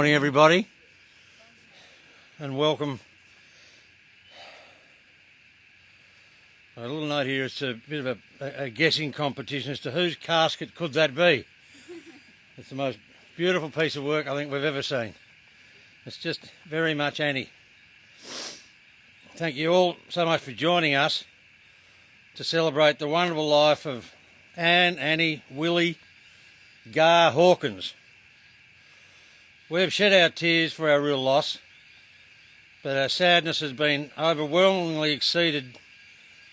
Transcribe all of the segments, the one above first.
morning, everybody, and welcome. A little note here, it's a bit of a guessing competition as to whose casket could that be. It's the most beautiful piece of work I think we've ever seen. It's just very much Annie. Thank you all so much for joining us to celebrate the wonderful life of Annie, Willie, Gar Hawkins. We have shed our tears for our real loss, but our sadness has been overwhelmingly exceeded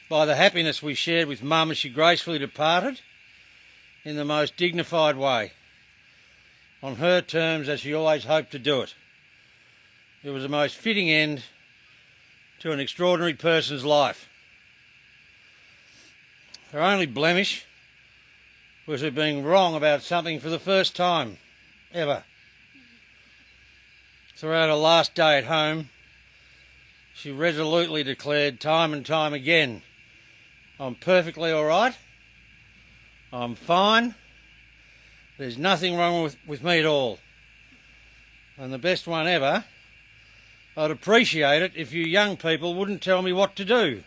by the happiness we shared with Mum as she gracefully departed in the most dignified way, on her terms as she always hoped to do it. It was the most fitting end to an extraordinary person's life. Her only blemish was her being wrong about something for the first time ever. Throughout her last day at home, she resolutely declared time and time again, "I'm perfectly all right, I'm fine, there's nothing wrong with me at all. And the best one ever, I'd appreciate it if you young people wouldn't tell me what to do."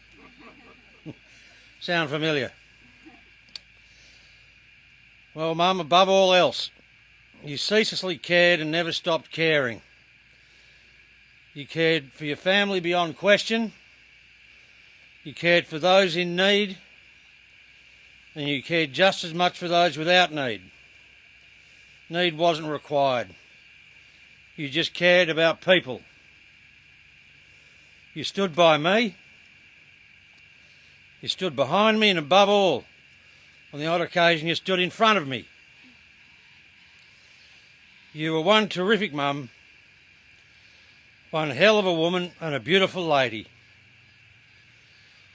Sound familiar? Well, Mum, above all else, you ceaselessly cared and never stopped caring. You cared for your family beyond question, you cared for those in need, and you cared just as much for those without need. Need wasn't required. You just cared about people. You stood by me, you stood behind me, and above all, on the odd occasion you stood in front of me. You were one terrific mum, one hell of a woman and a beautiful lady.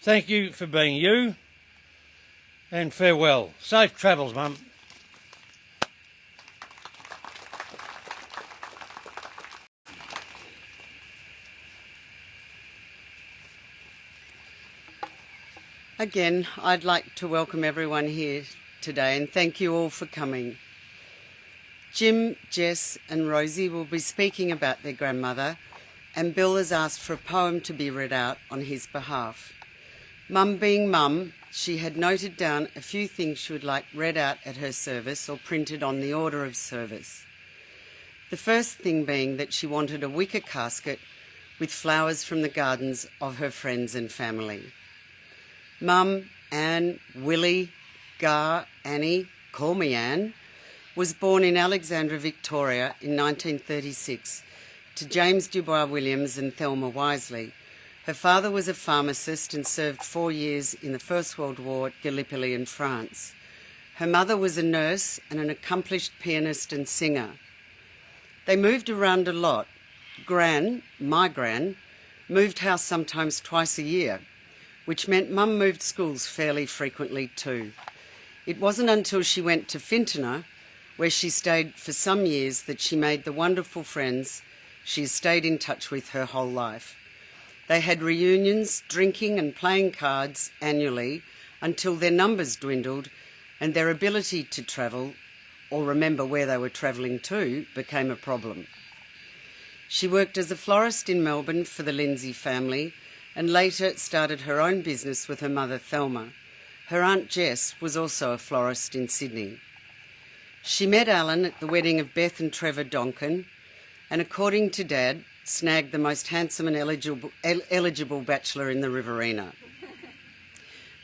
Thank you for being you, and farewell. Safe travels, Mum. Again, I'd like to welcome everyone here today and thank you all for coming. Jim, Jess and Rosie will be speaking about their grandmother, and Bill has asked for a poem to be read out on his behalf. Mum being Mum, she had noted down a few things she would like read out at her service or printed on the order of service. The first thing being that she wanted a wicker casket with flowers from the gardens of her friends and family. Mum, Anne, Willie, Gar, Annie, call me Anne, was born in Alexandra, Victoria in 1936 to James Dubois Williams and Thelma Wisely. Her father was a pharmacist and served 4 years in the First World War at Gallipoli in France. Her mother was a nurse and an accomplished pianist and singer. They moved around a lot. My gran, moved house sometimes twice a year, which meant Mum moved schools fairly frequently too. It wasn't until she went to Fintona, where she stayed for some years, that she made the wonderful friends she has stayed in touch with her whole life. They had reunions, drinking and playing cards annually until their numbers dwindled and their ability to travel or remember where they were travelling to became a problem. She worked as a florist in Melbourne for the Lindsay family and later started her own business with her mother Thelma. Her Aunt Jess was also a florist in Sydney. She met Alan at the wedding of Beth and Trevor Donkin, and according to Dad, snagged the most handsome and eligible bachelor in the Riverina.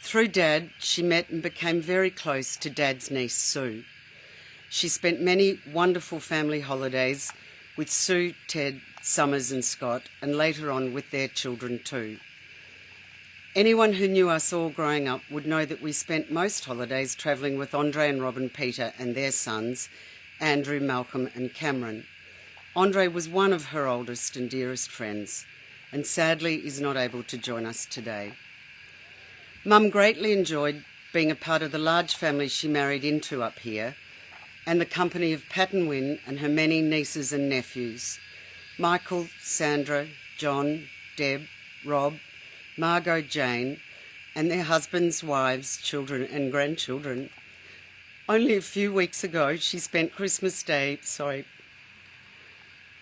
Through Dad, she met and became very close to Dad's niece Sue. She spent many wonderful family holidays with Sue, Ted, Summers and Scott, and later on with their children too. Anyone who knew us all growing up would know that we spent most holidays travelling with Andre and Robin Peter and their sons, Andrew, Malcolm and Cameron. Andre was one of her oldest and dearest friends, and sadly is not able to join us today. Mum greatly enjoyed being a part of the large family she married into up here, and the company of Pat and Wynne and her many nieces and nephews, Michael, Sandra, John, Deb, Rob, Margot, Jane, and their husbands, wives, children and grandchildren. Only a few weeks ago, she spent Christmas Day,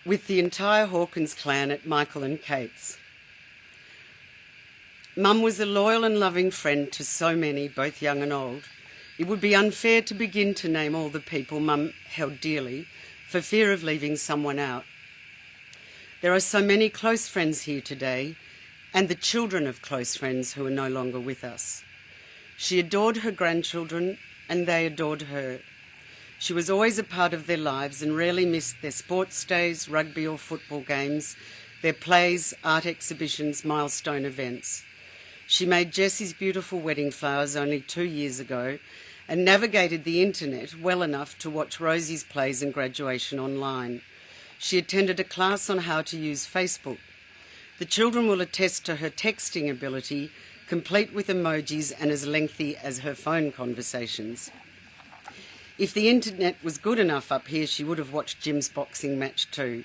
with the entire Hawkins clan at Michael and Kate's. Mum was a loyal and loving friend to so many, both young and old. It would be unfair to begin to name all the people Mum held dearly for fear of leaving someone out. There are so many close friends here today, and the children of close friends who are no longer with us. She adored her grandchildren, and they adored her. She was always a part of their lives and rarely missed their sports days, rugby or football games, their plays, art exhibitions, milestone events. She made Jessie's beautiful wedding flowers only 2 years ago and navigated the internet well enough to watch Rosie's plays and graduation online. She attended a class on how to use Facebook. The children will attest to her texting ability, complete with emojis and as lengthy as her phone conversations. If the internet was good enough up here, she would have watched Jim's boxing match too.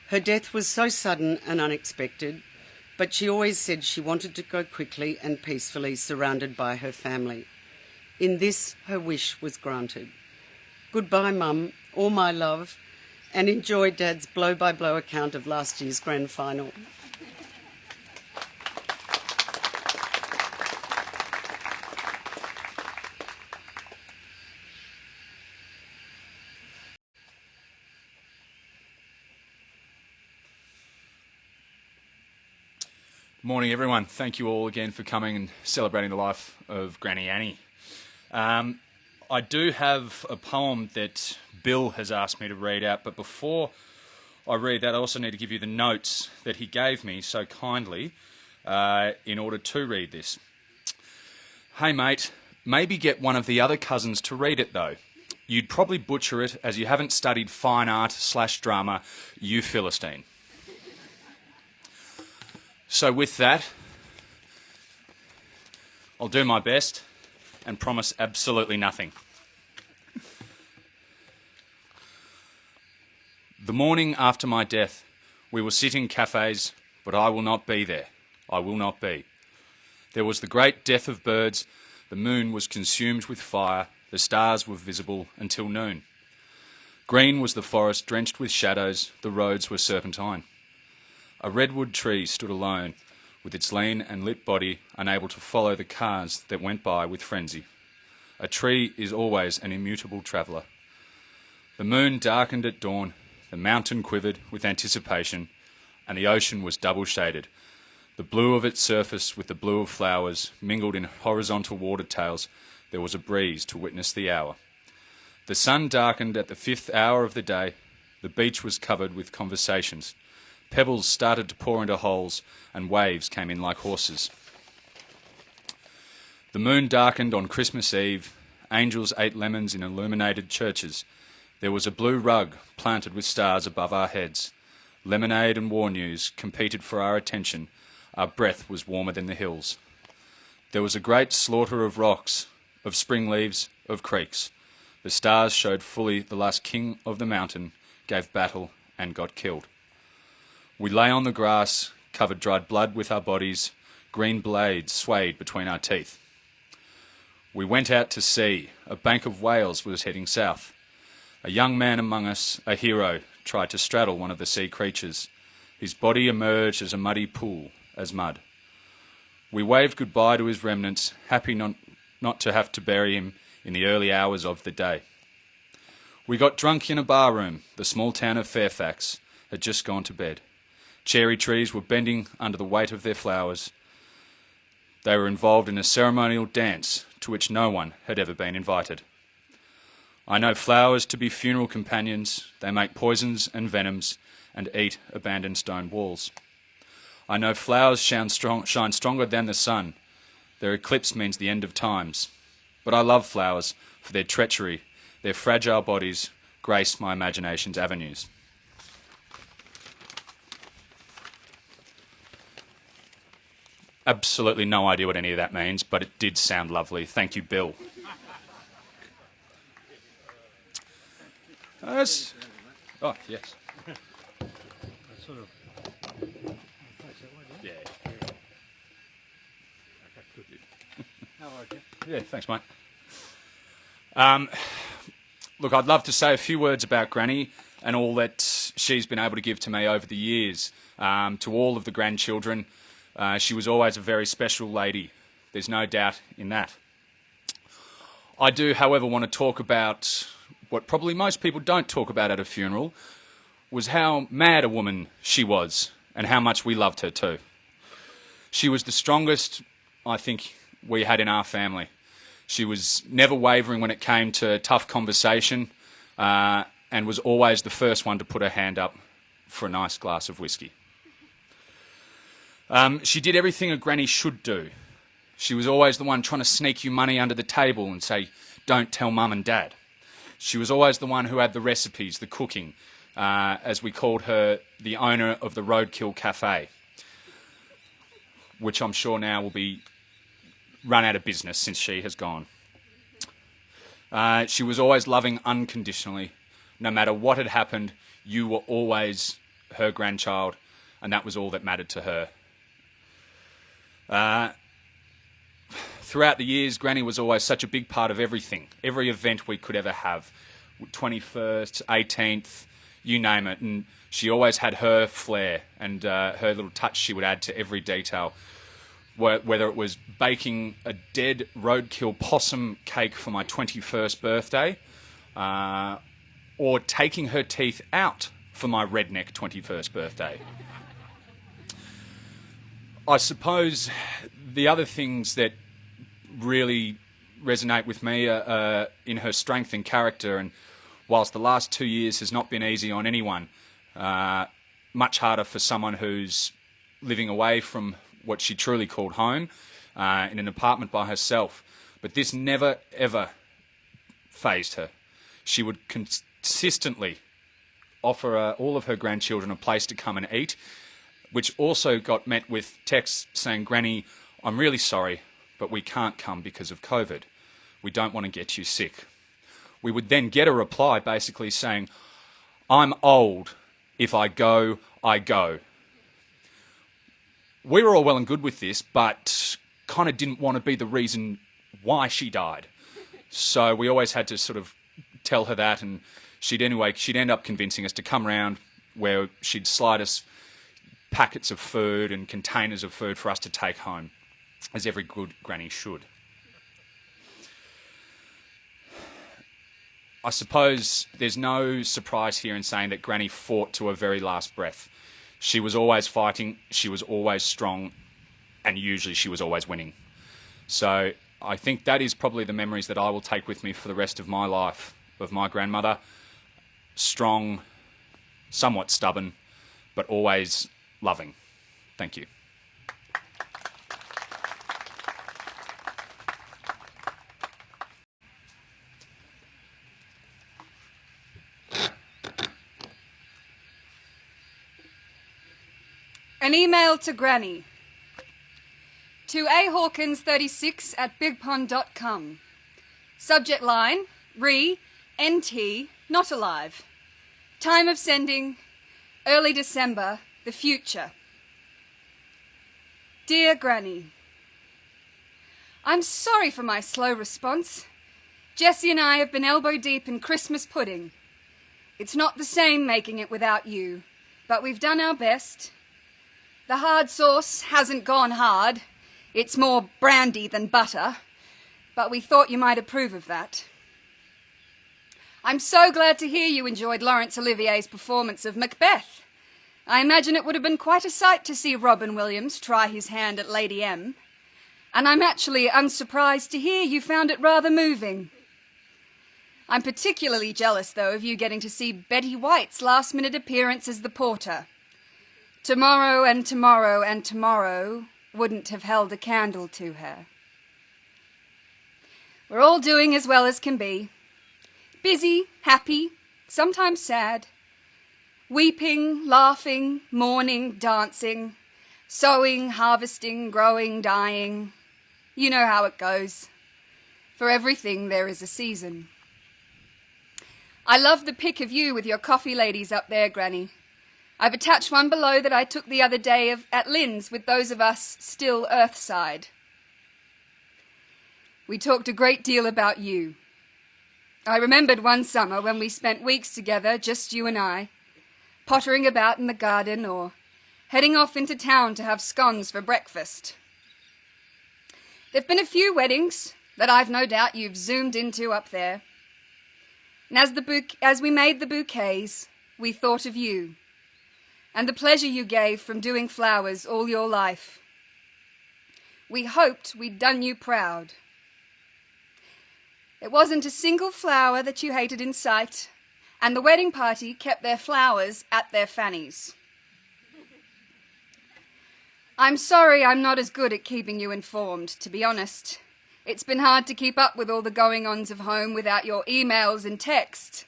Her death was so sudden and unexpected, but she always said she wanted to go quickly and peacefully, surrounded by her family. In this, her wish was granted. Goodbye, Mum, all my love, and enjoy Dad's blow-by-blow account of last year's grand final. Morning, everyone. Thank you all again for coming and celebrating the life of Granny Annie. I do have a poem that Bill has asked me to read out, but before I read that, I also need to give you the notes that he gave me so kindly in order to read this. Hey, mate, maybe get one of the other cousins to read it, though. You'd probably butcher it as you haven't studied fine art/drama, you Philistine. So with that, I'll do my best and promise absolutely nothing. The morning after my death, we will sit in cafes, but I will not be there. I will not be. There was the great death of birds, the moon was consumed with fire, the stars were visible until noon. Green was the forest drenched with shadows, the roads were serpentine. A redwood tree stood alone, with its lean and lit body unable to follow the cars that went by with frenzy. A tree is always an immutable traveller. The moon darkened at dawn, the mountain quivered with anticipation, and the ocean was double-shaded. The blue of its surface with the blue of flowers mingled in horizontal water tails. There was a breeze to witness the hour. The sun darkened at the 5th hour of the day. The beach was covered with conversations. Pebbles started to pour into holes, and waves came in like horses. The moon darkened on Christmas Eve. Angels ate lemons in illuminated churches. There was a blue rug planted with stars above our heads. Lemonade and war news competed for our attention. Our breath was warmer than the hills. There was a great slaughter of rocks, of spring leaves, of creeks. The stars showed fully the last king of the mountain gave battle and got killed. We lay on the grass, covered dried blood with our bodies, green blades swayed between our teeth. We went out to sea. A bank of whales was heading south. A young man among us, a hero, tried to straddle one of the sea creatures. His body emerged as a muddy pool, as mud. We waved goodbye to his remnants, happy not to have to bury him in the early hours of the day. We got drunk in a bar room. The small town of Fairfax had just gone to bed. Cherry trees were bending under the weight of their flowers. They were involved in a ceremonial dance to which no one had ever been invited. I know flowers to be funeral companions. They make poisons and venoms and eat abandoned stone walls. I know flowers shine stronger than the sun. Their eclipse means the end of times. But I love flowers for their treachery. Their fragile bodies grace my imagination's avenues. Absolutely no idea what any of that means, but it did sound lovely. Thank you, Bill. Oh, yes. Sort of. Yeah. How are you? Yeah, thanks, mate. Look, I'd love to say a few words about Granny, and all that she's been able to give to me over the years. To all of the grandchildren, she was always a very special lady. There's no doubt in that. I do, however, want to talk about what probably most people don't talk about at a funeral, was how mad a woman she was and how much we loved her too. She was the strongest, I think, we had in our family. She was never wavering when it came to tough conversation, and was always the first one to put her hand up for a nice glass of whiskey. She did everything a granny should do. She was always the one trying to sneak you money under the table and say, "Don't tell mum and dad." She was always the one who had the recipes, the cooking, as we called her, the owner of the Roadkill Cafe, which I'm sure now will be run out of business since she has gone. She was always loving unconditionally. No matter what had happened, you were always her grandchild, and that was all that mattered to her. Throughout the years, Granny was always such a big part of everything, every event we could ever have, 21st, 18th, you name it, and she always had her flair and her little touch she would add to every detail. Whether it was baking a dead roadkill possum cake for my 21st birthday, or taking her teeth out for my redneck 21st birthday. I suppose the other things that really resonate with me are in her strength and character, and whilst the last 2 years has not been easy on anyone, much harder for someone who's living away from what she truly called home, in an apartment by herself. But this never, ever fazed her. She would consistently offer all of her grandchildren a place to come and eat, which also got met with texts saying, "Granny, I'm really sorry, but we can't come because of COVID. We don't want to get you sick." We would then get a reply basically saying, "I'm old. If I go, I go." We were all well and good with this, but kind of didn't want to be the reason why she died. So we always had to sort of tell her that, and she'd end up convincing us to come round, where she'd slide us packets of food and containers of food for us to take home, as every good granny should. I suppose there's no surprise here in saying that Granny fought to her very last breath. She was always fighting, she was always strong, and usually she was always winning. So I think that is probably the memories that I will take with me for the rest of my life, of my grandmother. Strong, somewhat stubborn, but always loving. Thank you. An email to Granny. To ahawkins36@bigpond.com. Subject line, NT, not alive. Time of sending, early December, the future. Dear Granny, I'm sorry for my slow response. Jessie and I have been elbow deep in Christmas pudding. It's not the same making it without you, but we've done our best. The hard sauce hasn't gone hard. It's more brandy than butter, but we thought you might approve of that. I'm so glad to hear you enjoyed Laurence Olivier's performance of Macbeth. I imagine it would have been quite a sight to see Robin Williams try his hand at Lady M. And I'm actually unsurprised to hear you found it rather moving. I'm particularly jealous, though, of you getting to see Betty White's last-minute appearance as the porter. Tomorrow and tomorrow and tomorrow wouldn't have held a candle to her. We're all doing as well as can be. Busy, happy, sometimes sad. Weeping, laughing, mourning, dancing. Sowing, harvesting, growing, dying. You know how it goes. For everything there is a season. I love the pic of you with your coffee ladies up there, Granny. I've attached one below that I took the other day at Lynn's with those of us still Earthside. We talked a great deal about you. I remembered one summer when we spent weeks together, just you and I, pottering about in the garden or heading off into town to have scones for breakfast. There've been a few weddings that I've no doubt you've zoomed into up there. And as we made the bouquets, we thought of you and the pleasure you gave from doing flowers all your life. We hoped we'd done you proud. There wasn't a single flower that you hated in sight, and the wedding party kept their flowers at their fannies. I'm sorry I'm not as good at keeping you informed, to be honest. It's been hard to keep up with all the going-ons of home without your emails and text.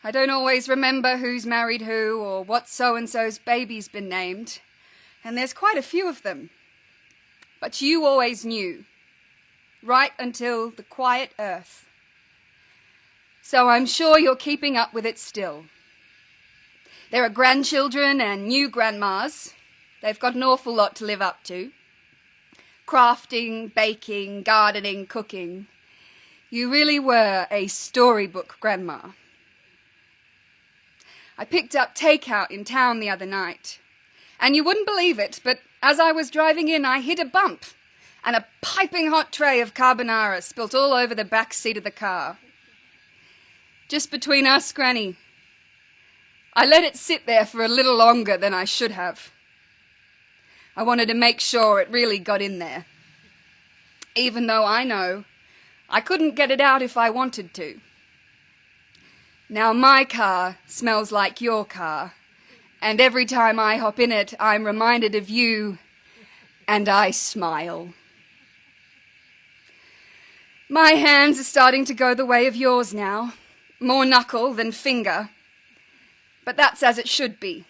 I don't always remember who's married who or what so-and-so's baby's been named, and there's quite a few of them. But you always knew, right until the quiet earth. So I'm sure you're keeping up with it still. There are grandchildren and new grandmas. They've got an awful lot to live up to. Crafting, baking, gardening, cooking. You really were a storybook grandma. I picked up takeout in town the other night, and you wouldn't believe it, but as I was driving in, I hit a bump, and a piping hot tray of carbonara spilt all over the back seat of the car. Just between us, Granny, I let it sit there for a little longer than I should have. I wanted to make sure it really got in there, even though I know I couldn't get it out if I wanted to. Now my car smells like your car, and every time I hop in it, I'm reminded of you, and I smile. My hands are starting to go the way of yours now, more knuckle than finger, but that's as it should be.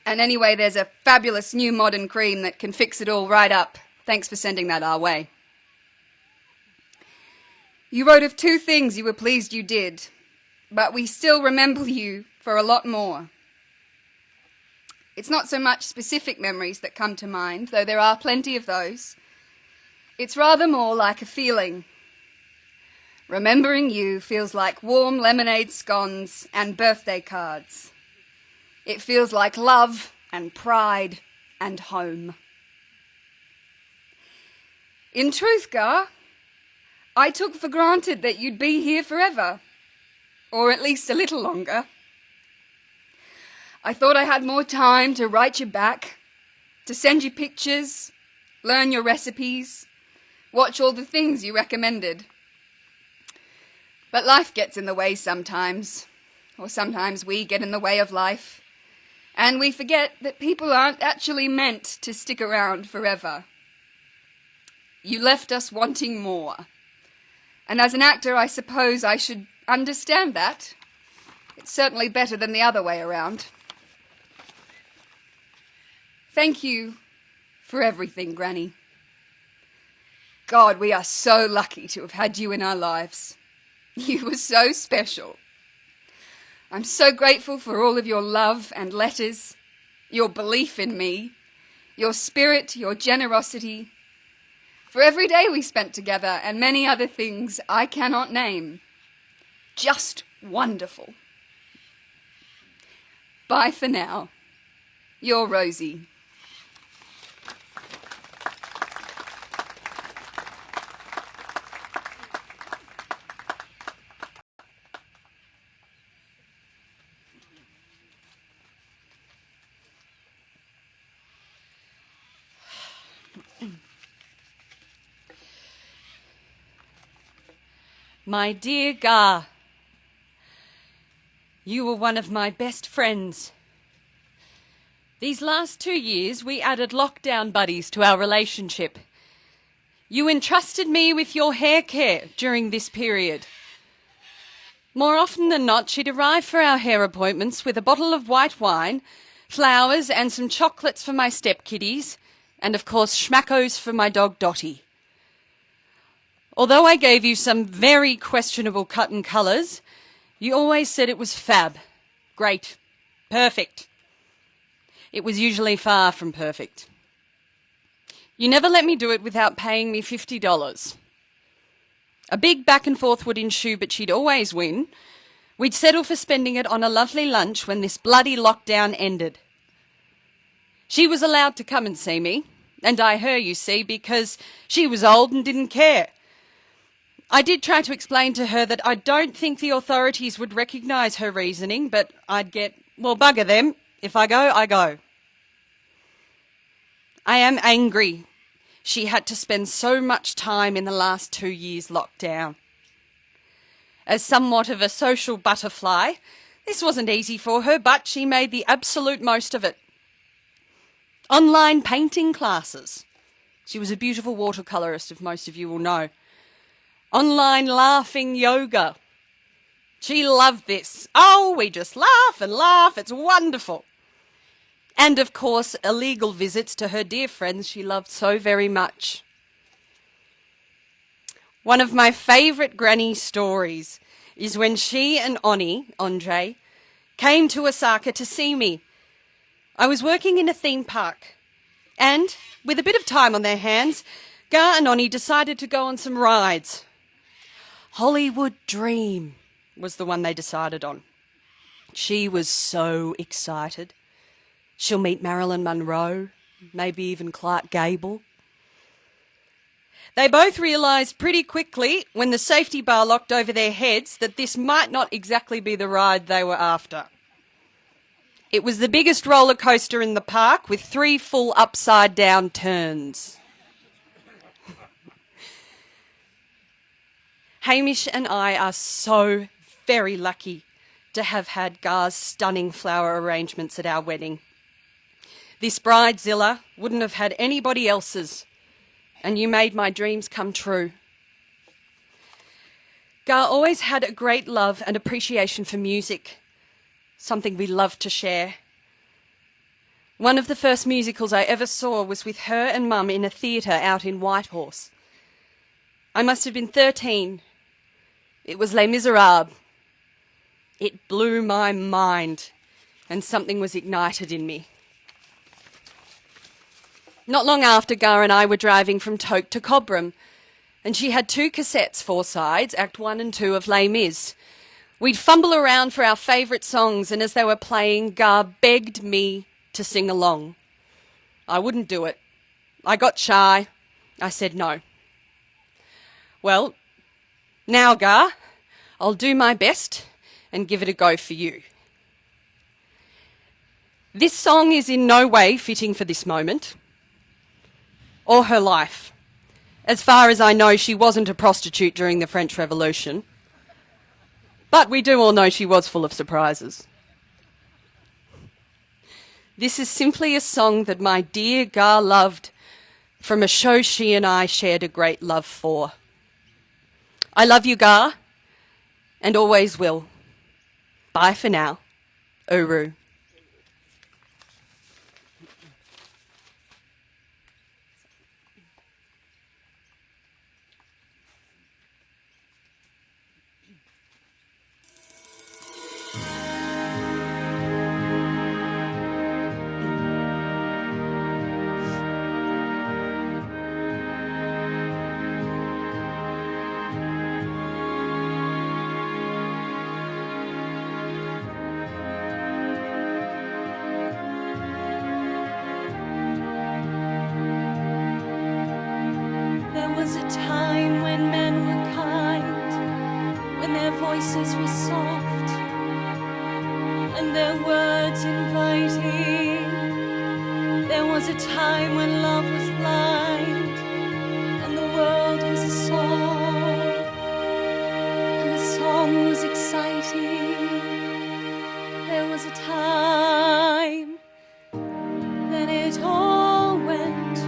And anyway, there's a fabulous new modern cream that can fix it all right up. Thanks for sending that our way. You wrote of 2 things you were pleased you did, but we still remember you for a lot more. It's not so much specific memories that come to mind, though there are plenty of those. It's rather more like a feeling. Remembering you feels like warm lemonade scones and birthday cards. It feels like love and pride and home. In truth, Gar, I took for granted that you'd be here forever, or at least a little longer. I thought I had more time to write you back, to send you pictures, learn your recipes, watch all the things you recommended. But life gets in the way sometimes, or sometimes we get in the way of life. And we forget that people aren't actually meant to stick around forever. You left us wanting more. And as an actor, I suppose I should understand that. It's certainly better than the other way around. Thank you for everything, Granny. God, we are so lucky to have had you in our lives. You were so special. I'm so grateful for all of your love and letters, your belief in me, your spirit, your generosity, for every day we spent together and many other things I cannot name. Just wonderful. Bye for now. Your Rosie. My dear Gar, you were one of my best friends. These last 2 years, we added lockdown buddies to our relationship. You entrusted me with your hair care during this period. More often than not, she'd arrive for our hair appointments with a bottle of white wine, flowers and some chocolates for my stepkiddies, and of course schmackos for my dog Dottie. Although I gave you some very questionable cut and colours, you always said it was fab, great, perfect. It was usually far from perfect. You never let me do it without paying me $50. A big back and forth would ensue, but she'd always win. We'd settle for spending it on a lovely lunch when this bloody lockdown ended. She was allowed to come and see me, and I her, you see, because she was old and didn't care. I did try to explain to her that I don't think the authorities would recognise her reasoning, but I'd get, well, bugger them. If I go, I go. I am angry she had to spend so much time in the last 2 years locked down. As somewhat of a social butterfly, this wasn't easy for her, but she made the absolute most of it. Online painting classes. She was a beautiful watercolourist, if most of you will know. Online laughing yoga. She loved this. Oh, we just laugh and laugh. It's wonderful. And, of course, illegal visits to her dear friends she loved so very much. One of my favourite granny stories is when she and Andre, came to Osaka to see me. I was working in a theme park, and, with a bit of time on their hands, Gar and Oni decided to go on some rides. Hollywood Dream was the one they decided on. She was so excited. She'll meet Marilyn Monroe, maybe even Clark Gable. They both realised pretty quickly, when the safety bar locked over their heads, that this might not exactly be the ride they were after. It was the biggest roller coaster in the park with 3 full upside-down turns. Hamish and I are so very lucky to have had Gar's stunning flower arrangements at our wedding. This bridezilla wouldn't have had anybody else's, and you made my dreams come true. Gar always had a great love and appreciation for music, something we loved to share. One of the first musicals I ever saw was with her and Mum in a theatre out in Whitehorse. I must have been 13. It was Les Miserables. It blew my mind, and something was ignited in me. Not long after, Gar and I were driving from Toke to Cobram, and she had 2 cassettes, 4 sides, Act 1 and 2 of Les Mis. We'd fumble around for our favourite songs, and as they were playing, Gar begged me to sing along. I wouldn't do it. I got shy. I said no. Well, now, Gar, I'll do my best and give it a go for you. This song is in no way fitting for this moment or her life. As far as I know, she wasn't a prostitute during the French Revolution. But we do all know she was full of surprises. This is simply a song that my dear Gar loved, from a show she and I shared a great love for. I love you, Gar, and always will. Bye for now. Uru. Was a time when men were kind, when their voices were soft and their words inviting. There was a time when love was blind and the world was a song, and the song was exciting. There was a time, then it all went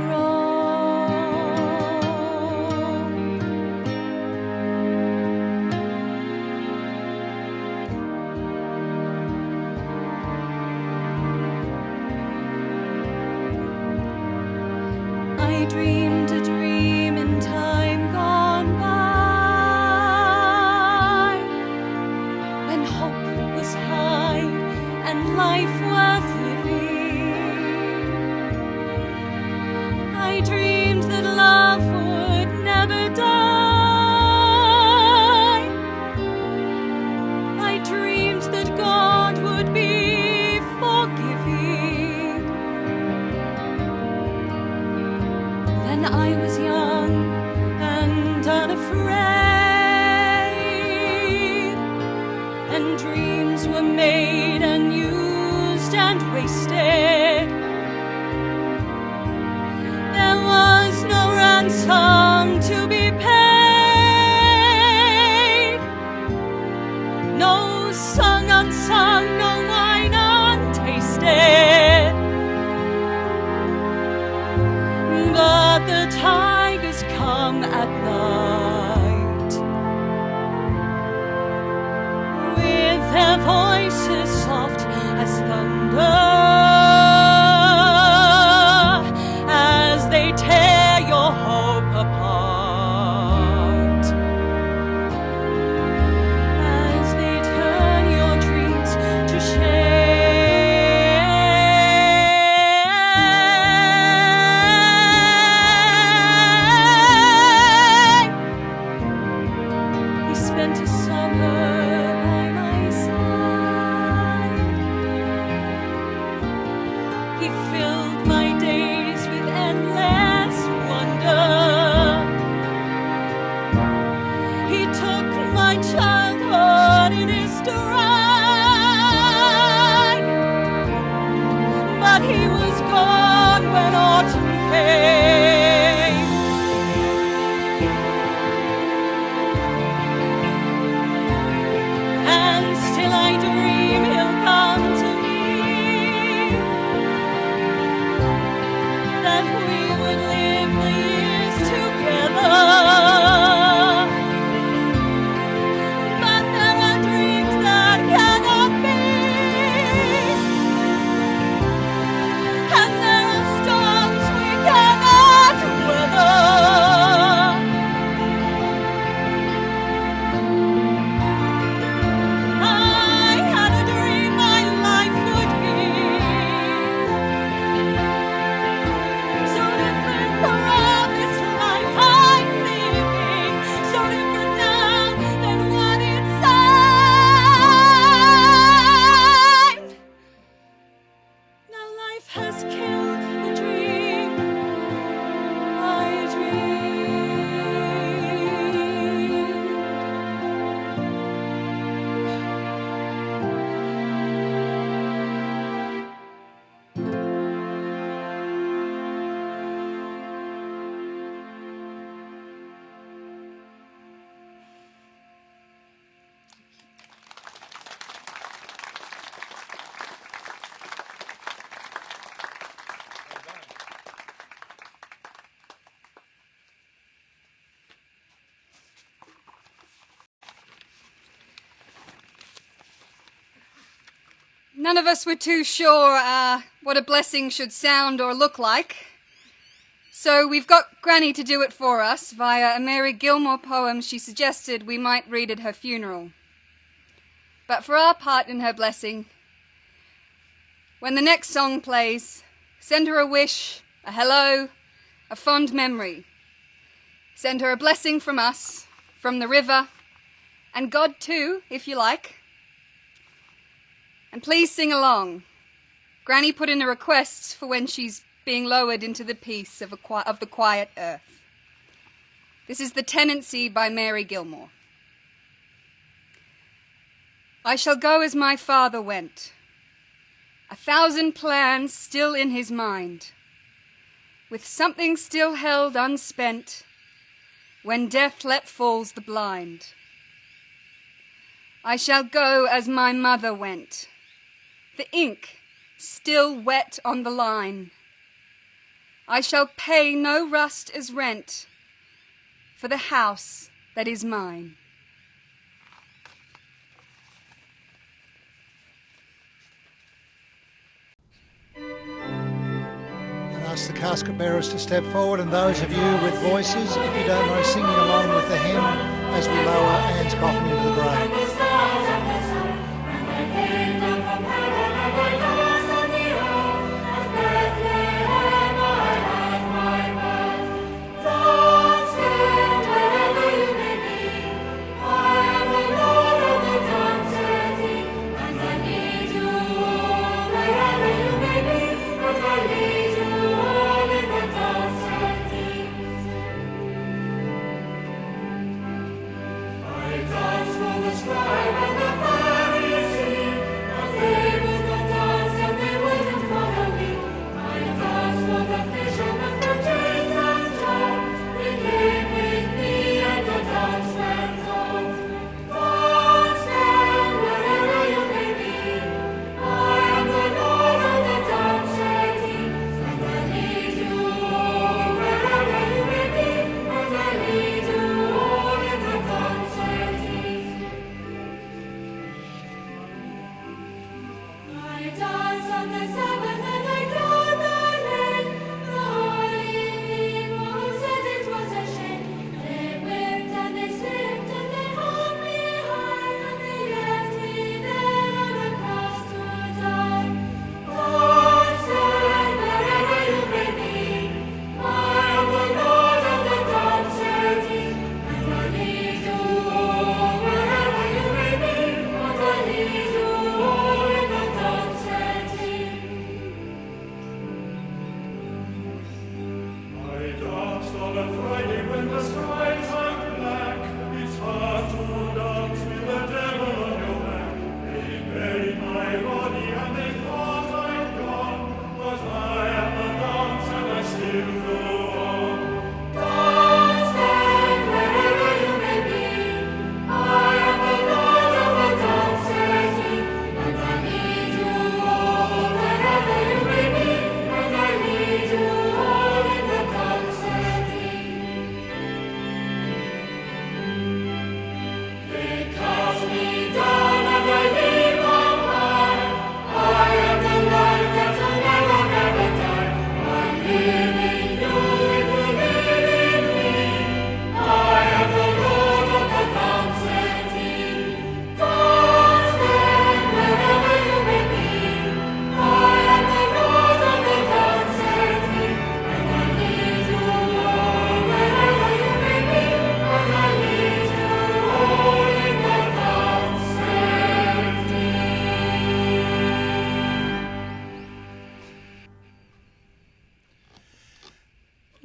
wrong. I dreamed a dream in time gone by, when hope was high and life worth living. I dreamed that love would never die. when I was young and unafraid, and dreams were made and used and wasted. There was no ransom to be paid, no song unsung, no wine untasted. But the tigers come at night with their voices soft as thunder, as they tear your hope apart, as they turn your dreams to shame. He spent a summer by my side. He filled my days with endless wonder. He took my childhood in his stride, but he was gone when autumn came. And still I dream he'll come to me, that we would live the years together. But there are dreams that cannot be, and there are storms we cannot weather. I had a dream my life would be so different from all this life I'm living, so different now than what it seemed. Now life has killed the dream I dreamed. None of us were too sure what a blessing should sound or look like. So we've got Granny to do it for us via a Mary Gilmore poem she suggested we might read at her funeral. But for our part in her blessing, when the next song plays, send her a wish, a hello, a fond memory. Send her a blessing from us, from the river, and God too, if you like. And please sing along. Granny put in a request for when she's being lowered into the peace of the quiet earth. This is The Tenancy by Mary Gilmore. I shall go as my father went, 1,000 plans still in his mind, with something still held unspent, when death let falls the blind. I shall go as my mother went, the ink still wet on the line. I shall pay no rust as rent for the house that is mine. And ask the casket bearers to step forward, and those of you with voices, if you don't mind singing along with the hymn as we lower Anne's coffin into the grave.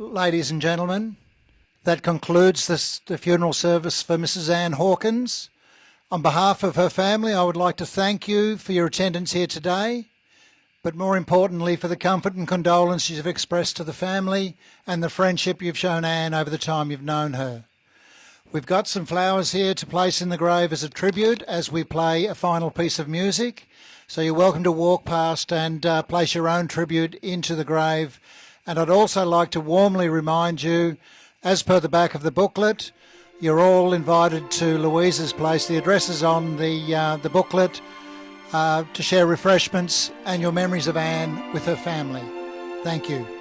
ladies and gentlemen, that concludes the funeral service for Mrs. Anne Hawkins. On behalf of her family, I would like to thank you for your attendance here today, but more importantly for the comfort and condolence you've expressed to the family and the friendship you've shown Anne over the time you've known her. We've got some flowers here to place in the grave as a tribute as we play a final piece of music. So you're welcome to walk past and place your own tribute into the grave. And I'd also like to warmly remind you, as per the back of the booklet, you're all invited to Louisa's place. The address is on the booklet to share refreshments and your memories of Anne with her family. Thank you.